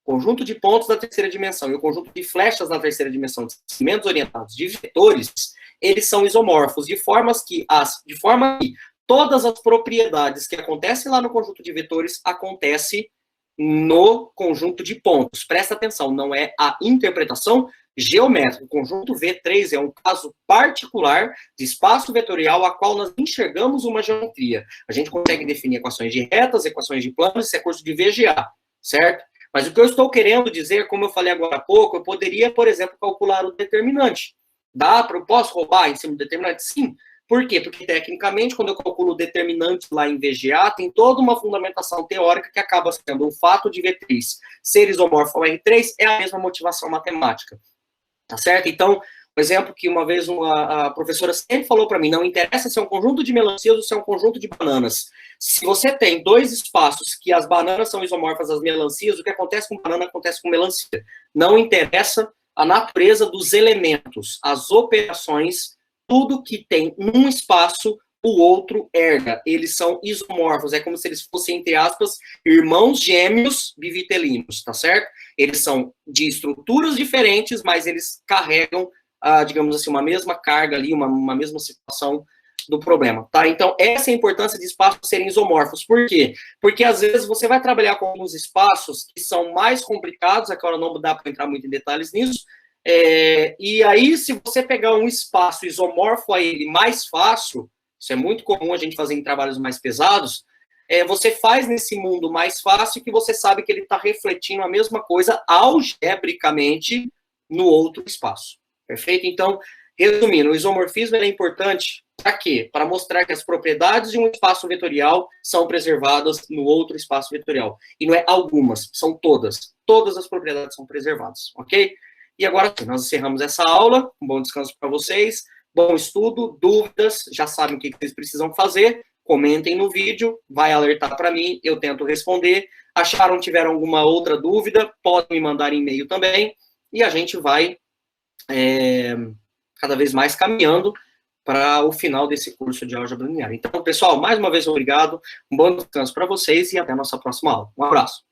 conjunto de pontos da terceira dimensão e o conjunto de flechas da terceira dimensão, de segmentos orientados de vetores, eles são isomorfos, de forma que todas as propriedades que acontecem lá no conjunto de vetores acontecem no conjunto de pontos. Presta atenção, não é a interpretação geométrica. O conjunto V3 é um caso particular de espaço vetorial a qual nós enxergamos uma geometria. A gente consegue definir equações de retas, equações de planos, isso é curso de VGA, certo? Mas o que eu estou querendo dizer, como eu falei agora há pouco, eu poderia, por exemplo, calcular o determinante. Posso roubar em cima do determinante? Sim. Por quê? Porque, tecnicamente, quando eu calculo o determinante lá em VGA, tem toda uma fundamentação teórica que acaba sendo o fato de V3 ser isomorfo ao R3 é a mesma motivação matemática. Tá certo? Então, um exemplo que uma vez a professora sempre falou para mim, não interessa se é um conjunto de melancias ou se é um conjunto de bananas. Se você tem dois espaços que as bananas são isomorfas às melancias, o que acontece com banana acontece com melancia. Não interessa a natureza dos elementos, as operações, tudo que tem um espaço, o outro herda. Eles são isomorfos, é como se eles fossem, entre aspas, irmãos gêmeos bivitelinos, tá certo? Eles são de estruturas diferentes, mas eles carregam, digamos assim, uma mesma carga ali, uma mesma situação do problema, tá? Então, essa é a importância de espaços serem isomorfos. Por quê? Porque, às vezes, você vai trabalhar com alguns espaços que são mais complicados, agora não dá para entrar muito em detalhes nisso, e aí, se você pegar um espaço isomorfo a ele mais fácil, isso é muito comum a gente fazer em trabalhos mais pesados, você faz nesse mundo mais fácil que você sabe que ele está refletindo a mesma coisa algebricamente no outro espaço. Perfeito? Então, resumindo, o isomorfismo é importante para quê? Para mostrar que as propriedades de um espaço vetorial são preservadas no outro espaço vetorial. E não é algumas, são todas. Todas as propriedades são preservadas, ok? E agora sim, nós encerramos essa aula. Um bom descanso para vocês. Bom estudo, dúvidas, já sabem o que vocês precisam fazer. Comentem no vídeo, vai alertar para mim, eu tento responder. Acharam, tiveram alguma outra dúvida, podem me mandar e-mail também. E a gente vai cada vez mais caminhando para o final desse curso de álgebra linear. Então, pessoal, mais uma vez, obrigado. Um bom descanso para vocês e até a nossa próxima aula. Um abraço.